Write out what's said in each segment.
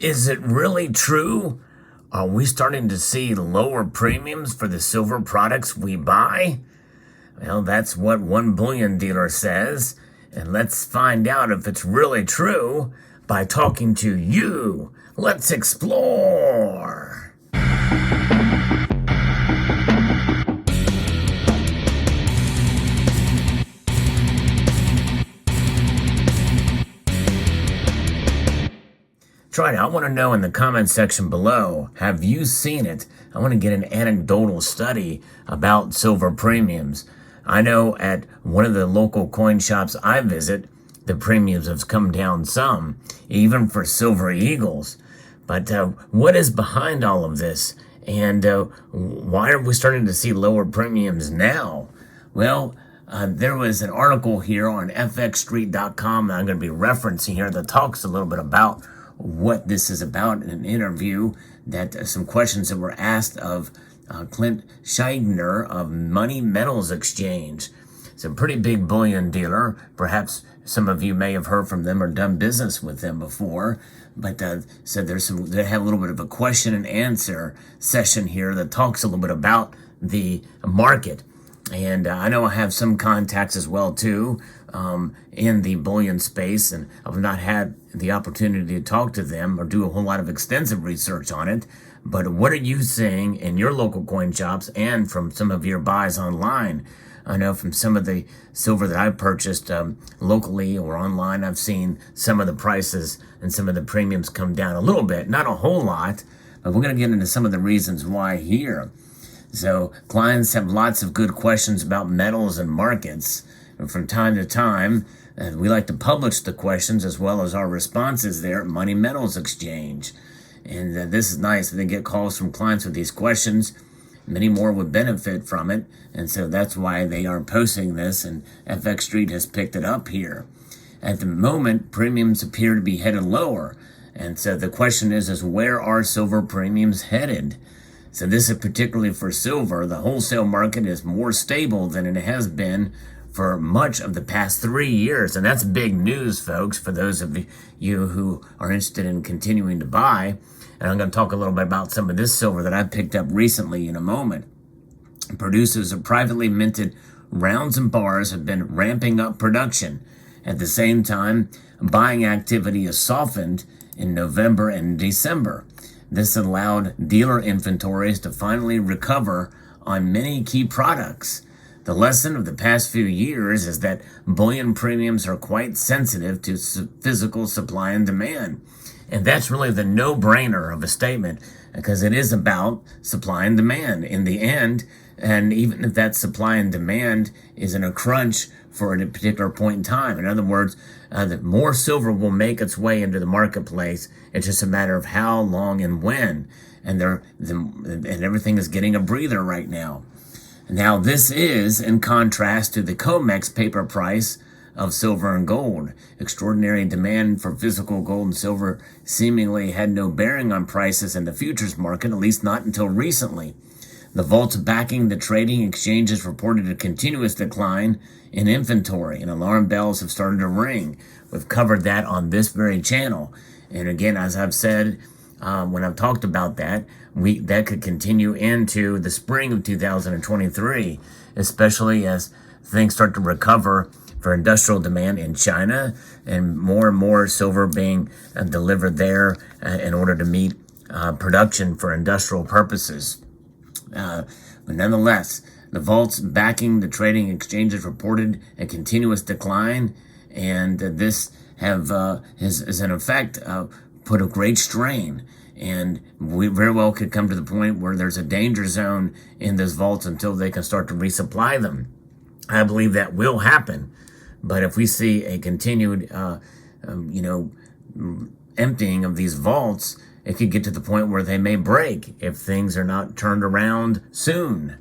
Is it really true? Are we starting to see lower premiums for the silver products we buy? Well, that's what one bullion dealer says. And let's find out if it's really true by talking to you. Let's explore. Try it. I want to know in the comment section below, have you seen it? I want to get an anecdotal study about silver premiums. I know at one of the local coin shops I visit, the premiums have come down some, even for silver eagles. But what is behind all of this? And why are we starting to see lower premiums now? Well, there was an article here on fxstreet.com that I'm going to be referencing here that talks a little bit about what this is about in an interview, that some questions that were asked of Clint Scheidner of Money Metals Exchange. It's a pretty big bullion dealer. Perhaps some of you may have heard from them or done business with them before. But so they have a little bit of a question and answer session here that talks a little bit about the market. And I know I have some contacts as well too in the bullion space, and I've not had the opportunity to talk to them or do a whole lot of extensive research on it. But what are you seeing in your local coin shops and from some of your buys online? I know from some of the silver that I've purchased locally or online, I've seen some of the prices and some of the premiums come down a little bit, not a whole lot, but we're going to get into some of the reasons why here. So clients have lots of good questions about metals and markets. And from time to time, we like to publish the questions as well as our responses there at Money Metals Exchange. And this is nice. They get calls from clients with these questions. Many more would benefit from it. And so that's why they are posting this, and FX Street has picked it up here. At the moment, premiums appear to be headed lower. And so the question is where are silver premiums headed? So this is particularly for silver. The wholesale market is more stable than it has been for much of the past 3 years. And that's big news, folks, for those of you who are interested in continuing to buy. And I'm going to talk a little bit about some of this silver that I picked up recently in a moment. Producers of privately minted rounds and bars have been ramping up production. At the same time, buying activity has softened in November and December. This allowed dealer inventories to finally recover on many key products. The lesson of the past few years is that bullion premiums are quite sensitive to physical supply and demand. And that's really the no-brainer of a statement, because it is about supply and demand in the end. And even if that supply and demand is in a crunch for a particular point in time, in other words, the more silver will make its way into the marketplace. It's just a matter of how long and when. And everything is getting a breather right now. Now, this is in contrast to the COMEX paper price of silver and gold. Extraordinary demand for physical gold and silver seemingly had no bearing on prices in the futures market, at least not until recently. The vaults backing the trading exchanges reported a continuous decline in inventory, and alarm bells have started to ring. We've covered that on this very channel. And again, as I've said, when I've talked about that, that could continue into the spring of 2023, especially as things start to recover for industrial demand in China and more silver being delivered there in order to meet production for industrial purposes. But nonetheless, the vaults backing the trading exchanges reported a continuous decline, and this has in effect put a great strain. And we very well could come to the point where there's a danger zone in those vaults until they can start to resupply them. I believe that will happen. But if we see a continued, emptying of these vaults, it could get to the point where they may break if things are not turned around soon.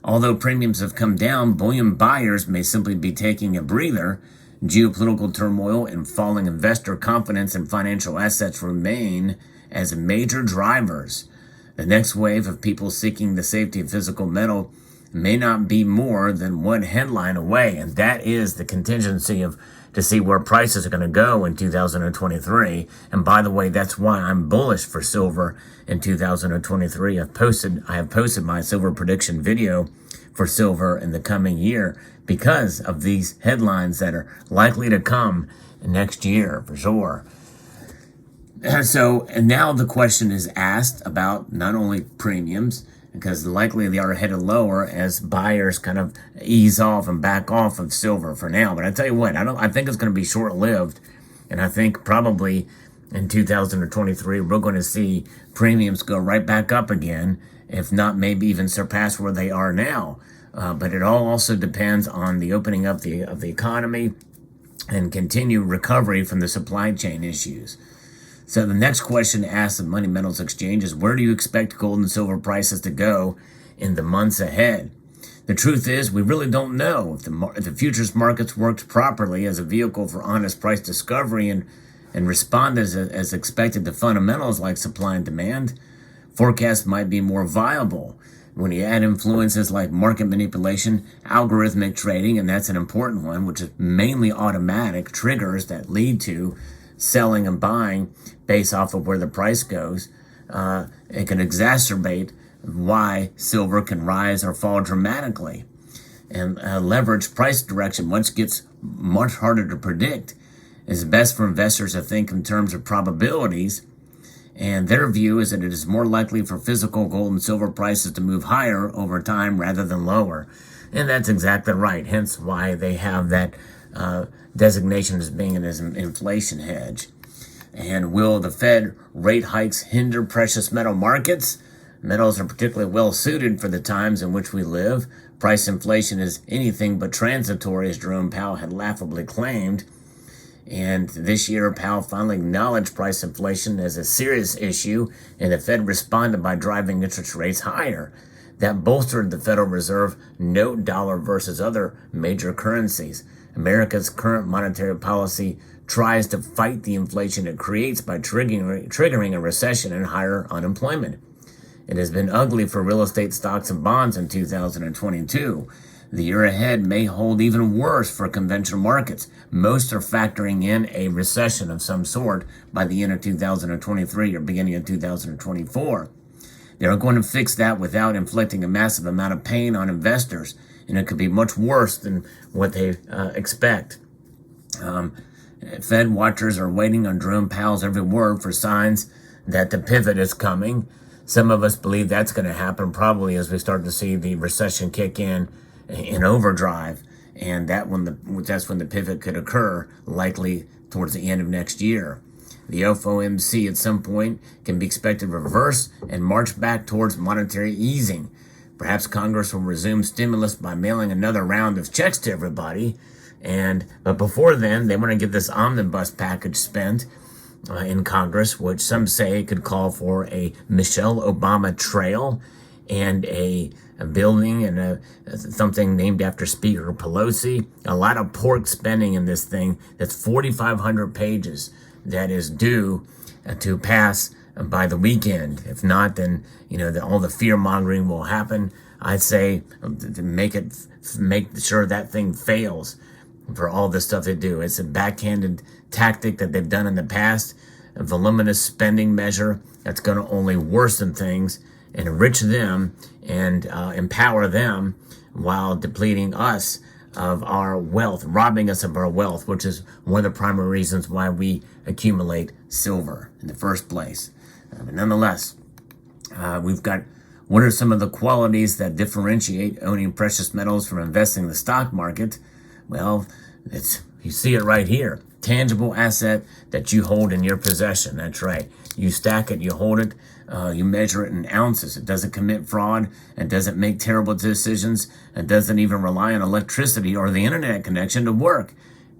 Although premiums have come down, bullion buyers may simply be taking a breather. Geopolitical turmoil and falling investor confidence in financial assets remain as major drivers. The next wave of people seeking the safety of physical metal may not be more than one headline away, and that is the contingency of to see where prices are going to go in 2023. And by the way, that's why I'm bullish for silver in 2023. I have posted my silver prediction video for silver in the coming year because of these headlines that are likely to come next year for sure. And now the question is asked about not only premiums, because likely they are headed lower as buyers kind of ease off and back off of silver for now. But I tell you what, I think it's going to be short-lived, and I think probably in 2023 we're going to see premiums go right back up again, if not maybe even surpass where they are now. But it all also depends on the opening up of the economy and continued recovery from the supply chain issues. So the next question asked the Money Metals Exchange is, where do you expect gold and silver prices to go in the months ahead? The truth is, we really don't know. If the futures markets worked properly as a vehicle for honest price discovery and respond as expected to fundamentals like supply and demand, forecasts might be more viable. When you add influences like market manipulation, algorithmic trading, and that's an important one, which is mainly automatic triggers that lead to selling and buying based off of where the price goes, it can exacerbate why silver can rise or fall dramatically. And leverage price direction, which gets much harder to predict, is best for investors to think in terms of probabilities. And their view is that it is more likely for physical gold and silver prices to move higher over time rather than lower. And that's exactly right, hence why they have that designation as being an inflation hedge. And will the Fed rate hikes hinder precious metal markets? Metals are particularly well suited for the times in which we live. Price inflation is anything but transitory, as Jerome Powell had laughably claimed. And this year, Powell finally acknowledged price inflation as a serious issue, and the Fed responded by driving interest rates higher. That bolstered the Federal Reserve note dollar versus other major currencies. America's current monetary policy tries to fight the inflation it creates by triggering a recession and higher unemployment. It has been ugly for real estate stocks and bonds in 2022. The year ahead may hold even worse for conventional markets. Most are factoring in a recession of some sort by the end of 2023 or beginning of 2024. They are going to fix that without inflicting a massive amount of pain on investors, and it could be much worse than what they expect. Fed watchers are waiting on Jerome Powell's every word for signs that the pivot is coming. Some of us believe that's going to happen probably as we start to see the recession kick in overdrive, and that's when the pivot could occur, likely towards the end of next year. The FOMC at some point can be expected to reverse and march back towards monetary easing. Perhaps Congress will resume stimulus by mailing another round of checks to everybody. But before then, they want to get this omnibus package spent in Congress, which some say could call for a Michelle Obama trail and a building and something named after Speaker Pelosi. A lot of pork spending in this thing. That's 4,500 pages that is due to pass by the weekend. If not, then all the fear mongering will happen. I'd say to make sure that thing fails for all the stuff they do. It's a backhanded tactic that they've done in the past, a voluminous spending measure that's going to only worsen things and enrich them and empower them while depleting us of our wealth, robbing us of our wealth, which is one of the primary reasons why we accumulate silver in the first place. But nonetheless, we've got what are some of the qualities that differentiate owning precious metals from investing in the stock market? Well, you see it right here. Tangible asset that you hold in your possession. That's right. You stack it, you hold it, you measure it in ounces. It doesn't commit fraud. It doesn't make terrible decisions. It doesn't even rely on electricity or the internet connection to work.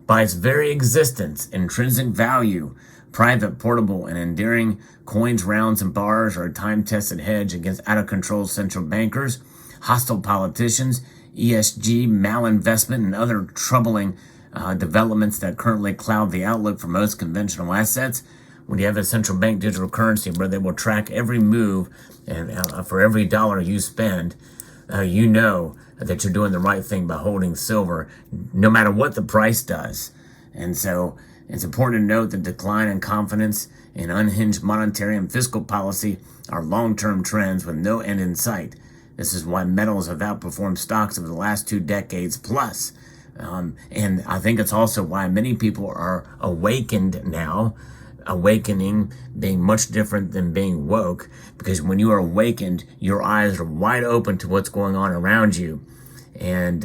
By its very existence, intrinsic value, private, portable, and enduring, coins, rounds, and bars are a time-tested hedge against out-of-control central bankers, hostile politicians, ESG, malinvestment, and other troubling developments that currently cloud the outlook for most conventional assets. When you have a central bank digital currency where they will track every move and for every dollar you spend, you know that you're doing the right thing by holding silver, no matter what the price does. And so it's important to note the decline in confidence in unhinged monetary and fiscal policy are long-term trends with no end in sight. This is why metals have outperformed stocks over the last 2 decades plus. And I think it's also why many people are awakened now, awakening being much different than being woke, because when you are awakened, your eyes are wide open to what's going on around you. And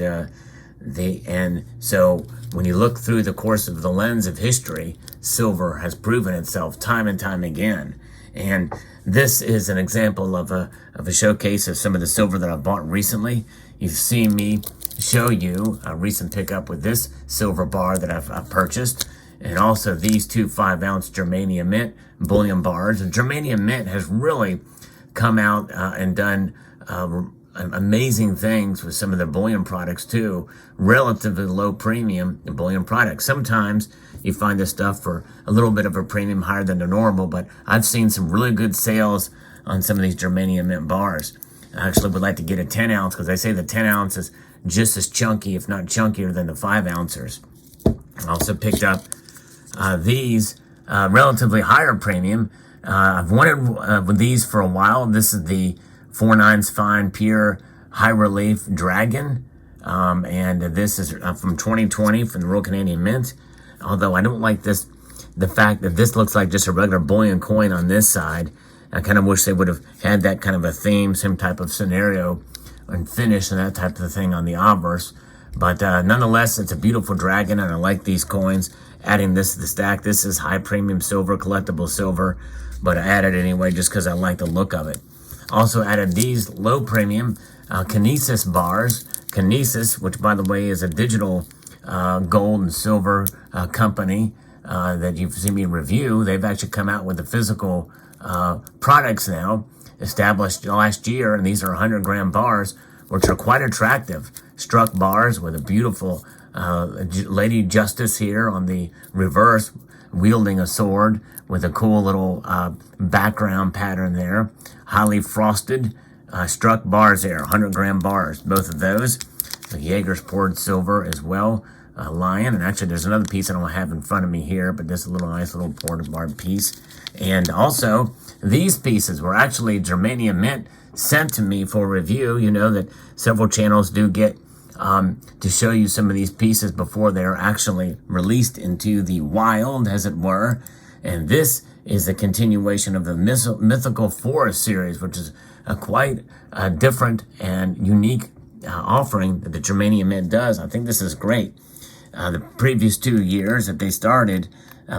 so when you look through the course of the lens of history, silver has proven itself time and time again. And this is an example of a showcase of some of the silver that I've bought recently. You've seen me show you a recent pickup with this silver bar that I've purchased, and also these 2 5-ounce germanium mint bullion bars. And germanium mint has really come out and done amazing things with some of the bullion products too, relatively low premium bullion products. Sometimes you find this stuff for a little bit of a premium higher than the normal, but I've seen some really good sales on some of these germanium mint bars. I actually would like to get a 10 ounce because they say the 10 ounce is just as chunky, if not chunkier, than the 5 ouncers. I also picked up these relatively higher premium. I've wanted with these for a while. This is the 4/9 fine pure high relief dragon, and this is from 2020 from the Royal Canadian Mint. Although I don't like this, the fact that this looks like just a regular bullion coin on this side. I kind of wish they would have had that kind of a theme, some type of scenario and finish and that type of thing on the obverse. But nonetheless, it's a beautiful dragon, and I like these coins. Adding this to the stack, this is high premium silver, collectible silver, but I added it anyway just because I like the look of it. Also added these low premium Kinesis bars. Kinesis, which by the way is a digital gold and silver company that you've seen me review. They've actually come out with the physical products now, established last year, and these are 100-gram bars, which are quite attractive. Struck bars with a beautiful Lady Justice here on the reverse, wielding a sword with a cool little background pattern there. Highly frosted struck bars there, 100-gram bars, both of those. The Jaeger's poured silver as well, lion. And actually there's another piece I don't have in front of me here, but this is a little nice little poured bar piece. And also these pieces were actually germanium mint sent to me for review. You know that several channels do get to show you some of these pieces before they are actually released into the wild, as it were. And this is the continuation of the Mythical Forest series, which is a quite different and unique offering that the germanium mint does. I think this is great. The previous 2 years that they started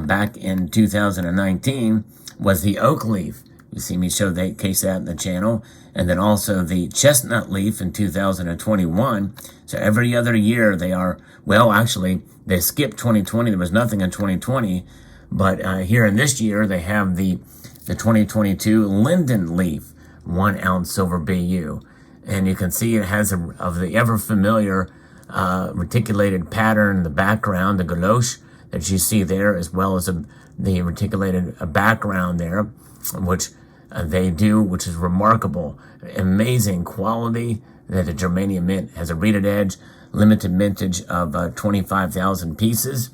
back in 2019 was the oak leaf. You see me show that case that in the channel. And then also the chestnut leaf in 2021. So every other year they are, well, actually, they skipped 2020. There was nothing in 2020. But here in this year, they have the 2022 linden leaf, 1 ounce silver BU. And you can see it has of the ever familiar reticulated pattern in the background, the galoche that you see there, as well as the reticulated background there, which they do, which is remarkable. Amazing quality that the germanium mint has a reeded edge, limited mintage of 25,000 pieces,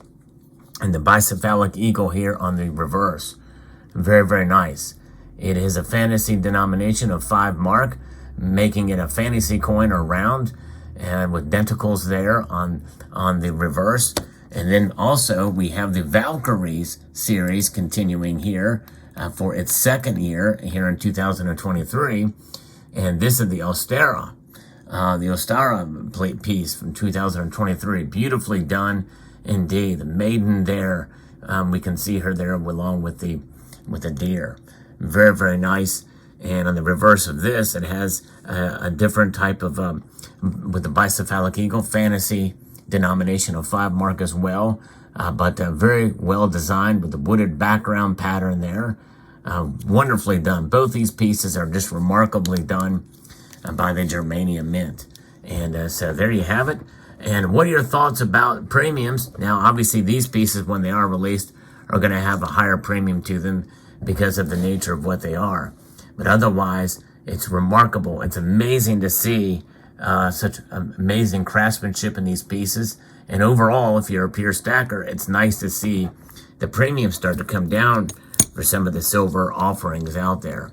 and the bicephalic eagle here on the reverse. Very, very nice. It is a fantasy denomination of 5 mark, making it a fantasy coin or round, and with denticles there on the reverse. And then also we have the Valkyries series continuing here for its 2nd year here in 2023. And this is the Ostara. The Ostara plate piece from 2023. Beautifully done indeed. The maiden there, we can see her there along with the deer. Very, very nice. And on the reverse of this, it has a different type of, with the bicephalic eagle, fantasy denomination of 5 mark as well. But very well designed with the wooded background pattern there. Wonderfully done. Both these pieces are just remarkably done by the germanium mint. And so there you have it. And what are your thoughts about premiums? Now, obviously, these pieces, when they are released, are going to have a higher premium to them because of the nature of what they are. But otherwise, it's remarkable. It's amazing to see such amazing craftsmanship in these pieces. And overall, if you're a pure stacker, it's nice to see the premium start to come down for some of the silver offerings out there.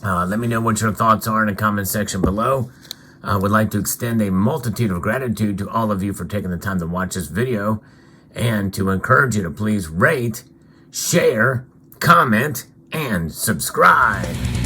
Let me know what your thoughts are in the comment section below. I would like to extend a multitude of gratitude to all of you for taking the time to watch this video, and to encourage you to please rate, share, comment, and subscribe.